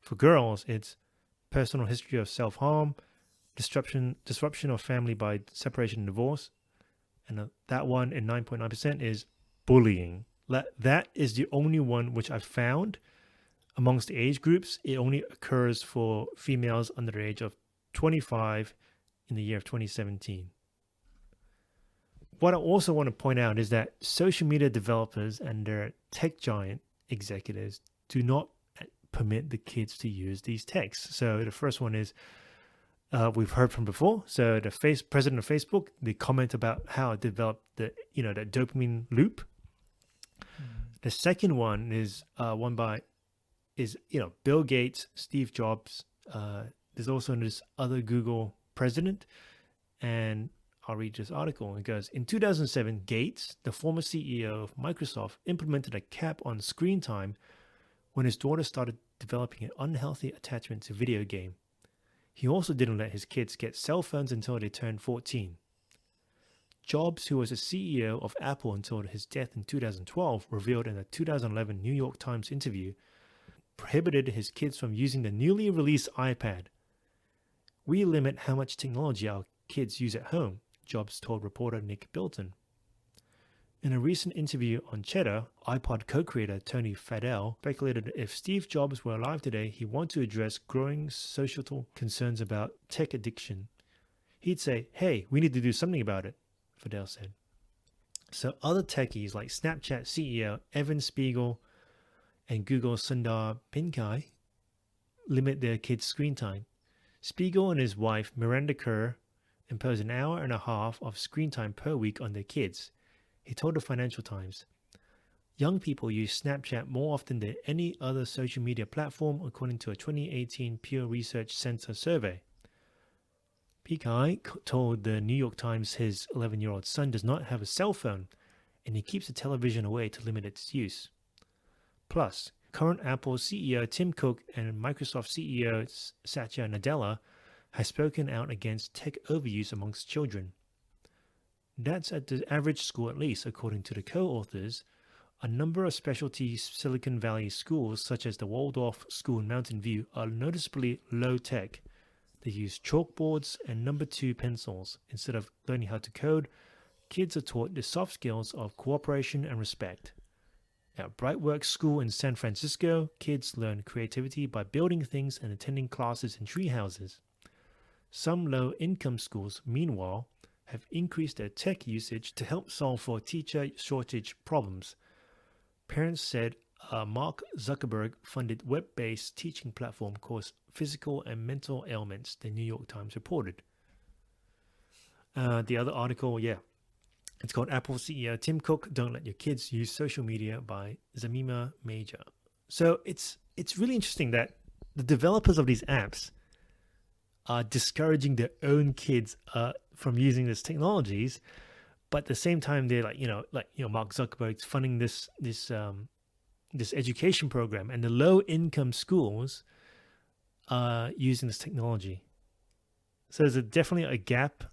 For girls, it's personal history of self-harm, disruption of family by separation and divorce, and that one in 9.9% is bullying. That is the only one which I've found amongst the age groups. It only occurs for females under the age of 25 in the year of 2017. What I also want to point out is that social media developers and their tech giant executives do not permit the kids to use these texts. So the first one is we've heard from before. So the president of Facebook, they comment about how it developed that dopamine loop. The second one is Bill Gates, Steve Jobs. There's also this other Google president, and I'll read this article. It goes, in 2007, Gates, the former CEO of Microsoft, implemented a cap on screen time when his daughter started developing an unhealthy attachment to video game. He also didn't let his kids get cell phones until they turned 14. Jobs, who was a CEO of Apple until his death in 2012, revealed in a 2011 New York Times interview, prohibited his kids from using the newly released iPad. We limit how much technology our kids use at home. Jobs told reporter Nick Bilton. In a recent interview on Cheddar, iPod co-creator Tony Fadell speculated if Steve Jobs were alive today, he'd want to address growing societal concerns about tech addiction. He'd say, "Hey, we need to do something about it," Fadell said. So other techies like Snapchat CEO Evan Spiegel and Google Sundar Pichai limit their kids' screen time. Spiegel and his wife Miranda Kerr impose an hour and a half of screen time per week on their kids. He told the Financial Times, "Young people use Snapchat more often than any other social media platform, according to a 2018 Pew Research Center survey." Pichai told the New York Times his 11-year-old son does not have a cell phone, and he keeps the television away to limit its use. Plus, current Apple CEO Tim Cook and Microsoft CEO Satya Nadella have spoken out against tech overuse amongst children. That's at the average school at least, according to the co-authors. A number of specialty Silicon Valley schools, such as the Waldorf School in Mountain View, are noticeably low-tech. They use chalkboards and number 2 pencils. Instead of learning how to code, kids are taught the soft skills of cooperation and respect. At Brightworks School in San Francisco, kids learn creativity by building things and attending classes in tree houses. Some low-income schools, meanwhile, have increased their tech usage to help solve for teacher shortage problems. Parents said a Mark Zuckerberg-funded web-based teaching platform caused physical and mental ailments, the New York Times reported. The other article, it's called Apple CEO Tim Cook, Don't Let Your Kids Use Social Media by Zamima Major. So it's really interesting that the developers of these apps are discouraging their own kids from using these technologies, but at the same time they're Mark Zuckerberg's funding this education program, and the low-income schools are using this technology. So there's definitely a gap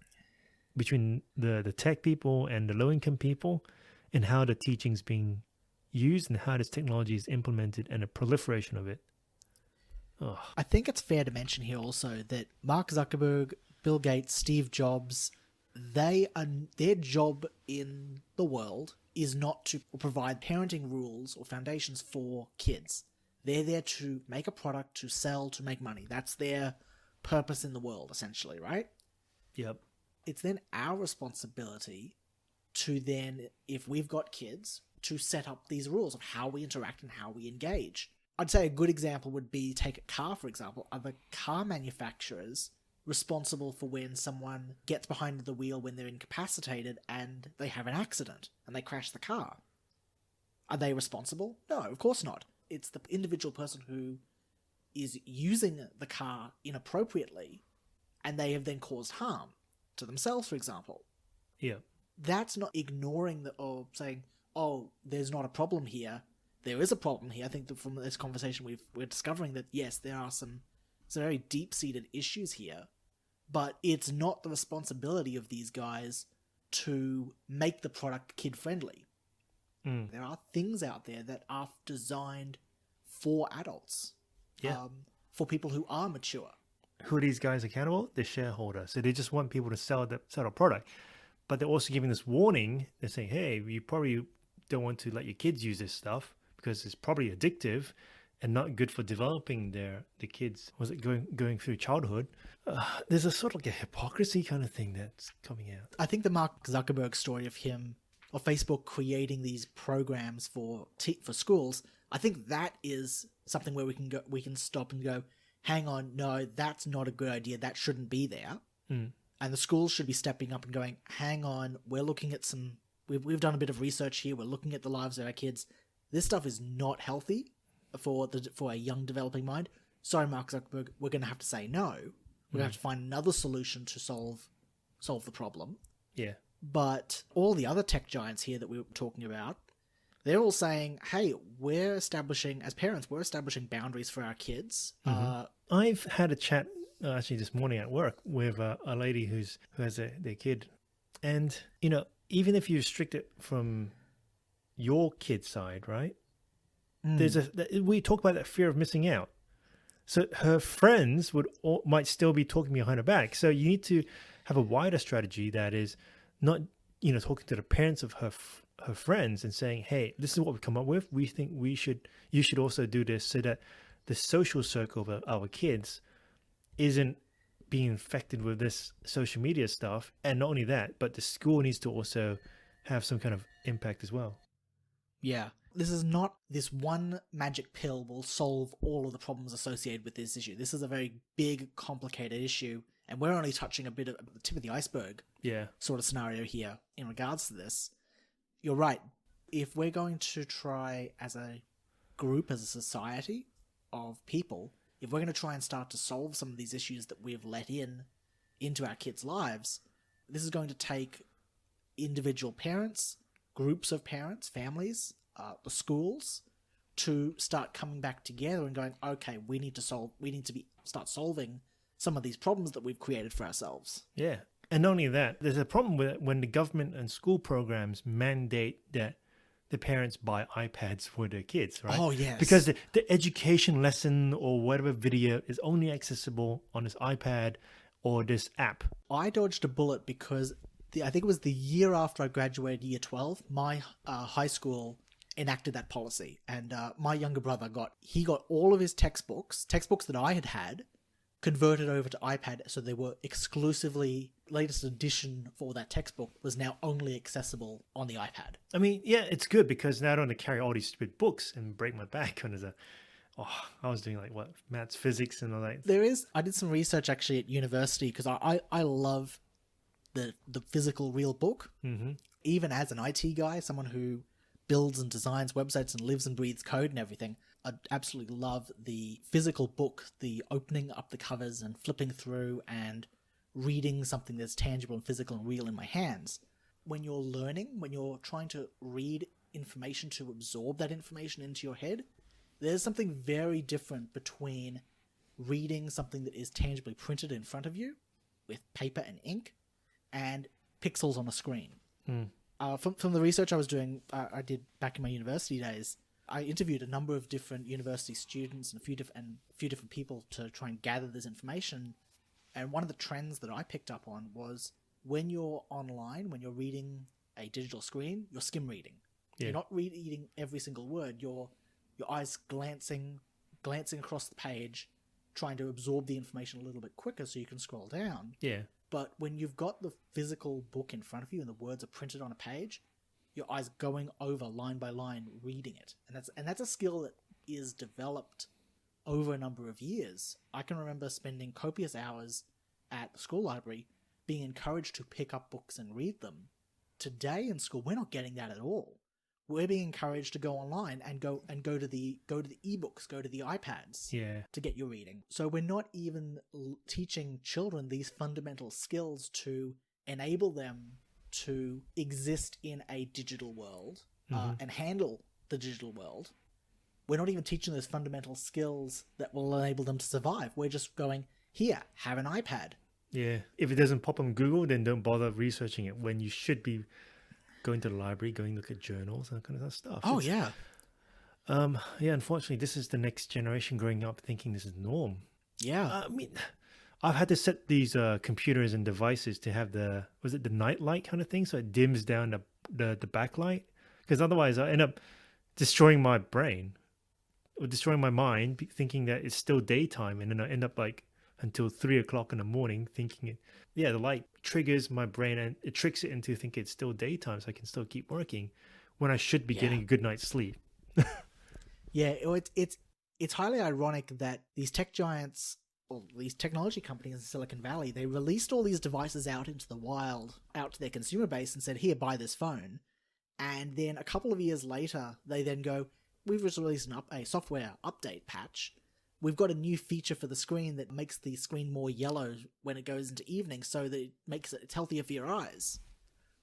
between the tech people and the low-income people, and how the teaching's being used and how this technology is implemented and the proliferation of it. Oh. I think it's fair to mention here also that Mark Zuckerberg, Bill Gates, Steve Jobs, their job in the world is not to provide parenting rules or foundations for kids. They're there to make a product, to sell, to make money. That's their purpose in the world, essentially, right? Yep. It's then our responsibility to then, if we've got kids, to set up these rules of how we interact and how we engage. I'd say a good example would be, take a car, for example. Are the car manufacturers responsible for when someone gets behind the wheel when they're incapacitated and they have an accident and they crash the car? Are they responsible? No, of course not. It's the individual person who is using the car inappropriately, and they have then caused harm to themselves, for example. Yeah. That's not ignoring or saying, "Oh, there's not a problem here." There is a problem here. I think that from this conversation we're discovering that, yes, there are some very deep-seated issues here, but it's not the responsibility of these guys to make the product kid-friendly. There are things out there that are designed for adults, for people who are mature. Who are these guys accountable? The shareholder. So they just want people to sell the product, but they're also giving this warning. They're saying, "Hey, you probably don't want to let your kids use this stuff because it's probably addictive and not good for developing the kids." Was it going through childhood? There's a sort of like a hypocrisy kind of thing that's coming out. I think the Mark Zuckerberg story of him, or Facebook creating these programs for schools, I think that is something where we can stop and go, hang on, no, that's not a good idea. That shouldn't be there. And the schools should be stepping up and going, hang on, we're looking at we've done a bit of research here. We're looking at the lives of our kids. This stuff is not healthy for a young developing mind. Sorry, Mark Zuckerberg, we're going to have to say no. We're going to have to find another solution to solve the problem. Yeah. But all the other tech giants here that we were talking about, they're all saying, hey, as parents, we're establishing boundaries for our kids. I've had a chat actually this morning at work with a lady who has their kid. And, even if you restrict it from your kid's side, right? We talk about that fear of missing out. So her friends might still be talking behind her back. So you need to have a wider strategy that is not, talking to the parents of her friends and saying, hey, this is what we've come up with. We think you should also do this, so that the social circle of our kids isn't being infected with this social media stuff. And not only that, but the school needs to also have some kind of impact as well. Yeah. This is not this one magic pill will solve all of the problems associated with this issue. This is a very big, complicated issue, and we're only touching a bit of the tip of the iceberg sort of scenario here in regards to this. You're right. If we're going to try as a group, as a society of people, if we're going to try and start to solve some of these issues that we've let into our kids' lives, this is going to take individual parents, groups of parents, families, the schools, to start coming back together and going, okay, we need to start solving some of these problems that we've created for ourselves. Yeah. And not only that, there's a problem with when the government and school programs mandate that the parents buy iPads for their kids, right? Oh, yes. Because the education lesson or whatever video is only accessible on this iPad or this app. I dodged a bullet because I think it was the year after I graduated year 12, my high school enacted that policy. And my younger brother got all of his textbooks that I had, converted over to iPad, so they were exclusively, latest edition for that textbook was now only accessible on the iPad. I mean, yeah, it's good because now I don't have to carry all these stupid books and break my back when I was doing maths, physics and all that. I did some research actually at university because I love the physical real book. Mm-hmm. Even as an IT guy, someone who builds and designs websites and lives and breathes code and everything, I absolutely love the physical book, the opening up the covers and flipping through and reading something that's tangible and physical and real in my hands. When you're learning, when you're trying to read information to absorb that information into your head, there's something very different between reading something that is tangibly printed in front of you with paper and ink and pixels on a screen. From the research I was doing, I did back in my university days, I interviewed a number of different university students and a few different people to try and gather this information. And one of the trends that I picked up on was when you're online, when you're reading a digital screen, you're skim reading. Yeah. You're not reading every single word. Your eyes glancing across the page, trying to absorb the information a little bit quicker so you can scroll down. Yeah. But when you've got the physical book in front of you and the words are printed on a page, your eyes going over line by line, reading it. And that's a skill that is developed over a number of years. I can remember spending copious hours at the school library being encouraged to pick up books and read them. Today in school, we're not getting that at all. We're being encouraged to go online and go to the ebooks, go to the iPads to get your reading. So we're not even teaching children these fundamental skills to enable them to exist in a digital world and handle the digital world. We're not even teaching those fundamental skills that will enable them to survive. We're just going, here, have an iPad. Yeah. If it doesn't pop on Google, then don't bother researching it when you should be going to the library, going to look at journals and that kind of stuff. Oh, yeah. Unfortunately, this is the next generation growing up thinking this is norm. Yeah. I mean, I've had to set these computers and devices to have the night light kind of thing, so it dims down the backlight, because otherwise I end up destroying my brain or destroying my mind, thinking that it's still daytime, and then I end up until 3 o'clock in the morning thinking the light triggers my brain and it tricks it into thinking it's still daytime, so I can still keep working when I should be getting a good night's sleep. Yeah, it's highly ironic that these tech giants, or these technology companies in Silicon Valley, they released all these devices out into the wild, out to their consumer base and said, here, buy this phone. And then a couple of years later, they then go, we've just released a software update patch. We've got a new feature for the screen that makes the screen more yellow when it goes into evening, so that it's healthier for your eyes.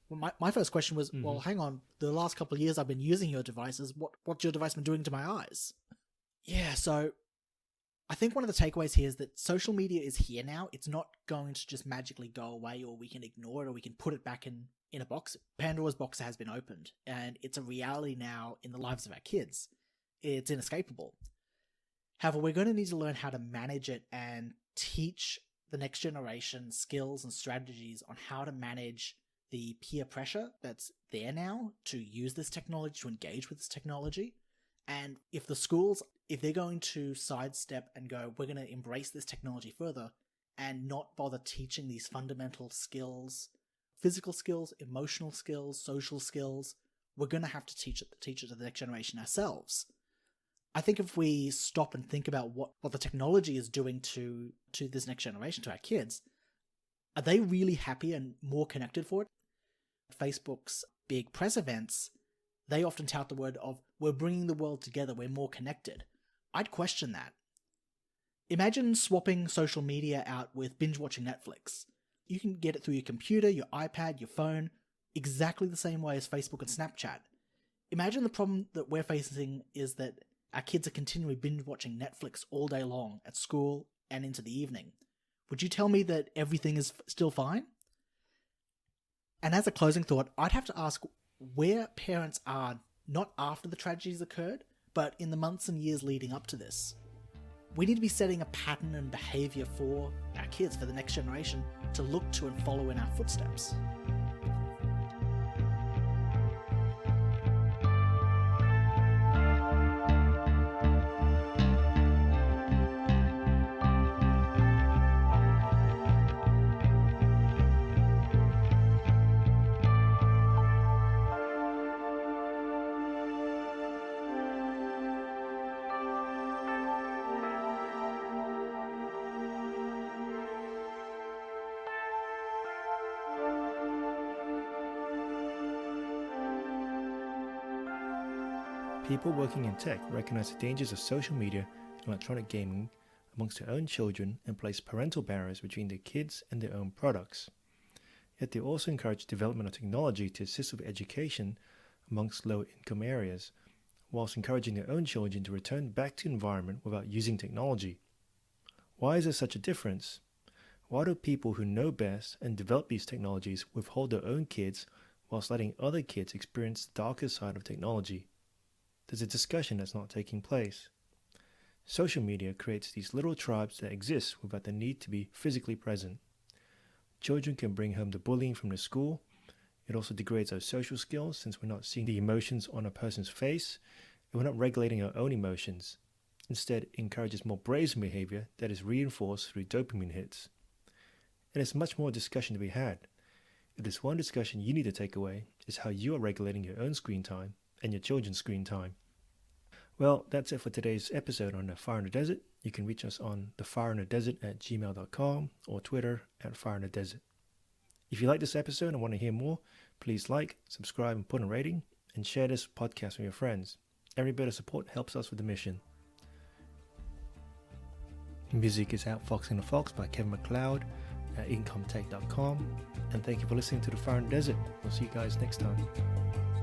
Well, my first question was, well, hang on, the last couple of years I've been using your devices. What's your device been doing to my eyes? Yeah, so I think one of the takeaways here is that social media is here now. It's not going to just magically go away, or we can ignore it, or we can put it back in a box. Pandora's box has been opened, and it's a reality now in the lives of our kids. It's inescapable. However, we're going to need to learn how to manage it and teach the next generation skills and strategies on how to manage the peer pressure that's there now to use this technology, to engage with this technology. And if the schools, if they're going to sidestep and go, we're going to embrace this technology further and not bother teaching these fundamental skills, physical skills, emotional skills, social skills, we're going to have to teach it to the next generation ourselves. I think if we stop and think about what the technology is doing to this next generation, to our kids, are they really happy and more connected for it? Facebook's big press events, they often tout the word of, we're bringing the world together, we're more connected. I'd question that. Imagine swapping social media out with binge watching Netflix. You can get it through your computer, your iPad, your phone, exactly the same way as Facebook and Snapchat. Imagine the problem that we're facing is that our kids are continually binge watching Netflix all day long at school and into the evening. Would you tell me that everything is still fine? And as a closing thought, I'd have to ask where parents are not after the tragedies occurred, but in the months and years leading up to this. We need to be setting a pattern and behaviour for our kids, for the next generation, to look to and follow in our footsteps. People working in tech recognize the dangers of social media and electronic gaming amongst their own children and place parental barriers between their kids and their own products. Yet they also encourage development of technology to assist with education amongst low-income areas, whilst encouraging their own children to return back to the environment without using technology. Why is there such a difference? Why do people who know best and develop these technologies withhold their own kids whilst letting other kids experience the darker side of technology? There's a discussion that's not taking place. Social media creates these little tribes that exist without the need to be physically present. Children can bring home the bullying from the school. It also degrades our social skills since we're not seeing the emotions on a person's face and we're not regulating our own emotions. Instead, it encourages more brazen behavior that is reinforced through dopamine hits. And there's much more discussion to be had. If there's one discussion you need to take away, is how you are regulating your own screen time and your children's screen time. Well, that's it for today's episode on The Fire in the Desert. You can reach us on thefireinthedesert@gmail.com or Twitter @fireinthedesert. If you like this episode and want to hear more, please like, subscribe, and put a rating, and share this podcast with your friends. Every bit of support helps us with the mission. Music is Outfoxing the Fox by Kevin MacLeod at incomtech.com. And thank you for listening to The Fire in the Desert. We'll see you guys next time.